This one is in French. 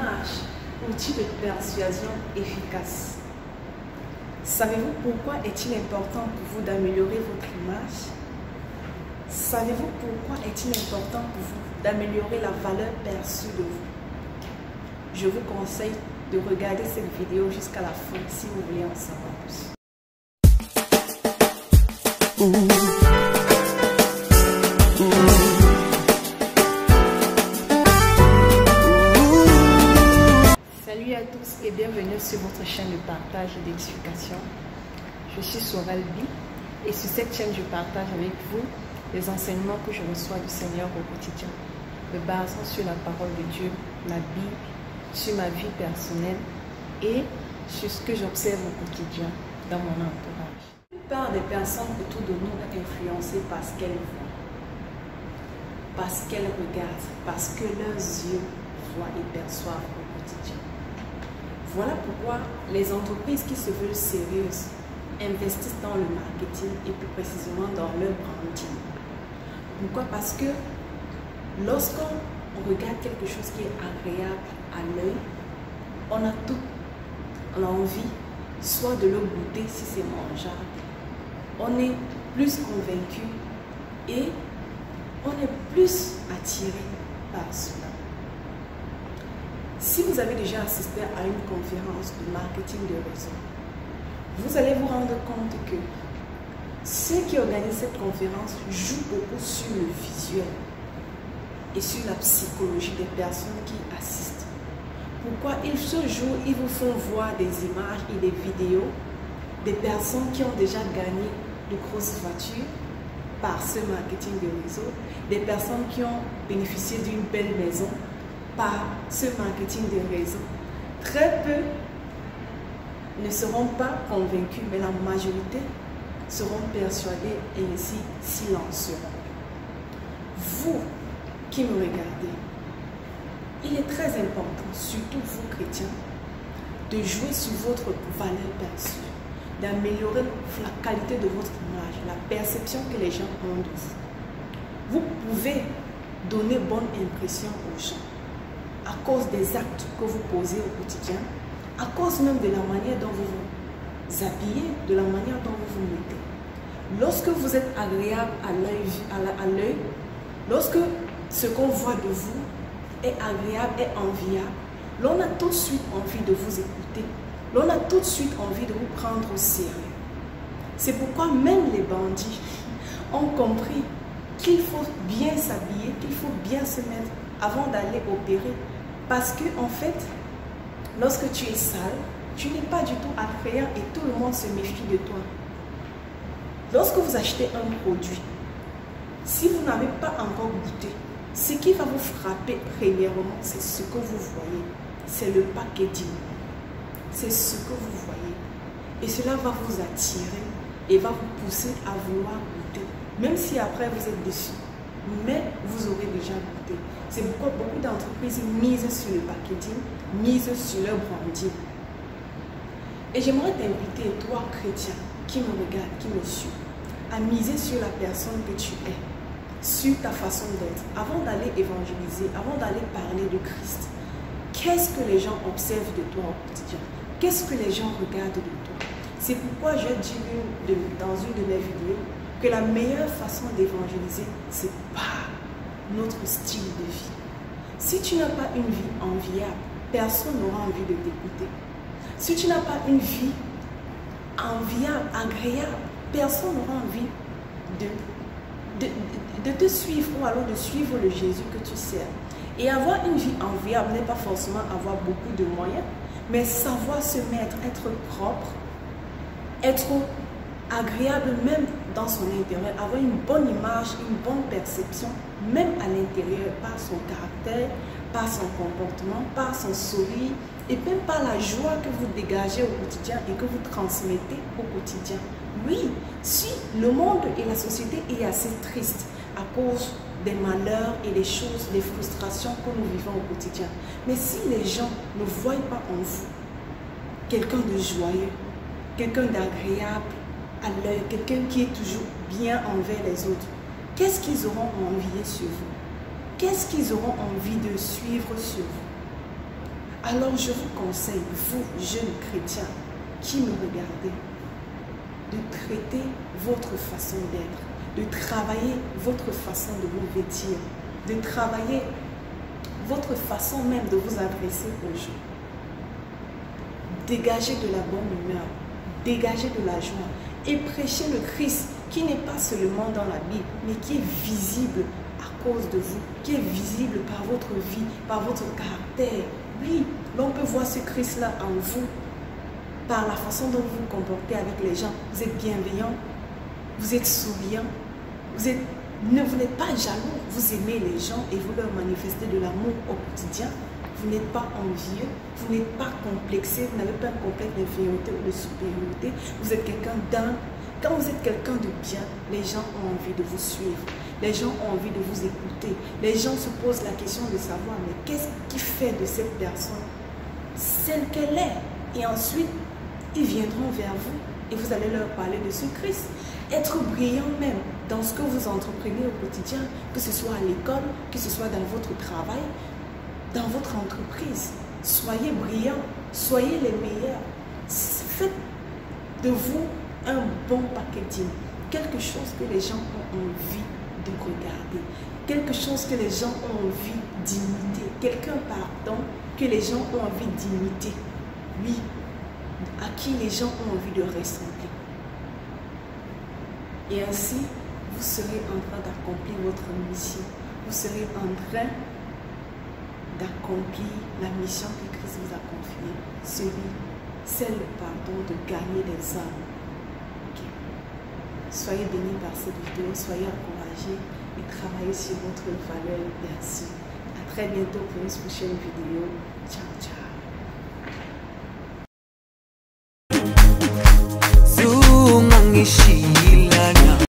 image, outil de persuasion efficace. Savez-vous pourquoi est-il important pour vous d'améliorer votre image? Savez-vous pourquoi est-il important pour vous d'améliorer la valeur perçue de vous? Je vous conseille de regarder cette vidéo jusqu'à la fin si vous voulez en savoir plus. Salut à tous et bienvenue sur votre chaîne de partage et d'édification. Je suis Sorel B et sur cette chaîne je partage avec vous les enseignements que je reçois du Seigneur au quotidien, me basant sur la parole de Dieu, la Bible, sur ma vie personnelle et sur ce que j'observe au quotidien dans mon entourage. La plupart des personnes autour de nous sont influencées par ce qu'elles voient, par ce qu'elles regardent, parce que leurs yeux voient et perçoivent au quotidien. Voilà pourquoi les entreprises qui se veulent sérieuses investissent dans le marketing et plus précisément dans leur branding. Pourquoi? Parce que lorsqu'on regarde quelque chose qui est agréable à l'œil, on a tout. On a envie soit de le goûter si c'est mangeable. On est plus convaincu et on est plus attiré par cela. Si vous avez déjà assisté à une conférence de marketing de réseau, vous allez vous rendre compte que ceux qui organisent cette conférence jouent beaucoup sur le visuel et sur la psychologie des personnes qui assistent. Pourquoi? Ce jour, ils vous font voir des images et des vidéos des personnes qui ont déjà gagné de grosses voitures par ce marketing de réseau, des personnes qui ont bénéficié d'une belle maison par ce marketing de réseau. Très peu ne seront pas convaincus, mais la majorité seront persuadés et ainsi s'y lanceront. Vous qui me regardez, il est très important, surtout vous chrétiens, de jouer sur votre valeur perçue, d'améliorer la qualité de votre image, la perception que les gens ont de vous. Vous pouvez donner bonne impression aux gens à cause des actes que vous posez au quotidien, à cause même de la manière dont vous vous habillez, de la manière dont vous vous mettez. Lorsque vous êtes agréable à l'œil, lorsque ce qu'on voit de vous est agréable, est enviable, l'on a tout de suite envie de vous écouter, l'on a tout de suite envie de vous prendre au sérieux. C'est pourquoi même les bandits ont compris qu'il faut bien s'habiller, qu'il faut bien se mettre avant d'aller opérer. Parce que en fait, lorsque tu es sale, tu n'es pas du tout attrayant et tout le monde se méfie de toi. Lorsque vous achetez un produit, si vous n'avez pas encore goûté, ce qui va vous frapper premièrement, c'est ce que vous voyez. C'est le packaging. C'est ce que vous voyez. Et cela va vous attirer et va vous pousser à vouloir goûter. Même si après vous êtes déçu. Mais vous aurez déjà goûté. C'est pourquoi beaucoup d'entreprises misent sur le packaging, misent sur leur branding. Et j'aimerais t'inviter, toi chrétien, qui me regarde, qui me suit, à miser sur la personne que tu es, sur ta façon d'être. Avant d'aller évangéliser, avant d'aller parler de Christ, qu'est-ce que les gens observent de toi au quotidien? Qu'est-ce que les gens regardent de toi? C'est pourquoi je dis dans une de mes vidéos que la meilleure façon d'évangéliser, c'est par notre style de vie. Si tu n'as pas une vie enviable, personne n'aura envie de t'écouter. Si tu n'as pas une vie enviable, agréable, personne n'aura envie de te suivre ou alors de suivre le Jésus que tu sers. Et avoir une vie enviable n'est pas forcément avoir beaucoup de moyens, mais savoir se mettre, être propre, être agréable même dans son intérieur, avoir une bonne image, une bonne perception, même à l'intérieur, par son caractère, par son comportement, par son sourire, et même par la joie que vous dégagez au quotidien et que vous transmettez au quotidien. Oui, si le monde et la société est assez triste à cause des malheurs et des choses, des frustrations que nous vivons au quotidien, mais si les gens ne voient pas en vous quelqu'un de joyeux, quelqu'un d'agréable à l'œil, quelqu'un qui est toujours bien envers les autres, qu'est-ce qu'ils auront envie sur vous? Qu'est-ce qu'ils auront envie de suivre sur vous? Alors je vous conseille, vous, jeunes chrétiens, qui me regardez, de traiter votre façon d'être, de travailler votre façon de vous vêtir, de travailler votre façon même de vous adresser aux gens. Dégagez de la bonne humeur, dégagez de la joie et prêchez le Christ qui n'est pas seulement dans la Bible, mais qui est visible à cause de vous, qui est visible par votre vie, par votre caractère. Oui, l'on peut voir ce Christ-là en vous, par la façon dont vous vous comportez avec les gens. Vous êtes bienveillant, vous êtes souriant, vous n'êtes pas jaloux, vous aimez les gens et vous leur manifestez de l'amour au quotidien. Vous n'êtes pas envieux, vous n'êtes pas complexé, vous n'avez pas un complexe d'infériorité ou de supériorité. Vous êtes quelqu'un d'humble. Quand vous êtes quelqu'un de bien, les gens ont envie de vous suivre. Les gens ont envie de vous écouter. Les gens se posent la question de savoir, mais qu'est-ce qui fait de cette personne celle qu'elle est? Et ensuite, ils viendront vers vous et vous allez leur parler de ce Christ. Être brillant même dans ce que vous entreprenez au quotidien, que ce soit à l'école, que ce soit dans votre travail, dans votre entreprise. Soyez brillants, soyez les meilleurs. Faites de vous un bon packaging, quelque chose que les gens ont envie de regarder, quelque chose que les gens ont envie d'imiter, quelqu'un, pardon, que les gens ont envie d'imiter, oui, à qui les gens ont envie de ressembler. Et ainsi, vous serez en train d'accomplir votre mission, vous serez en train d'accomplir la mission que Christ vous a confiée, celle, pardon, de gagner des âmes. Okay. Soyez bénis par cette vidéo, soyez encouragés et travaillez sur votre valeur perçue. À très bientôt pour une prochaine vidéo. Ciao, ciao.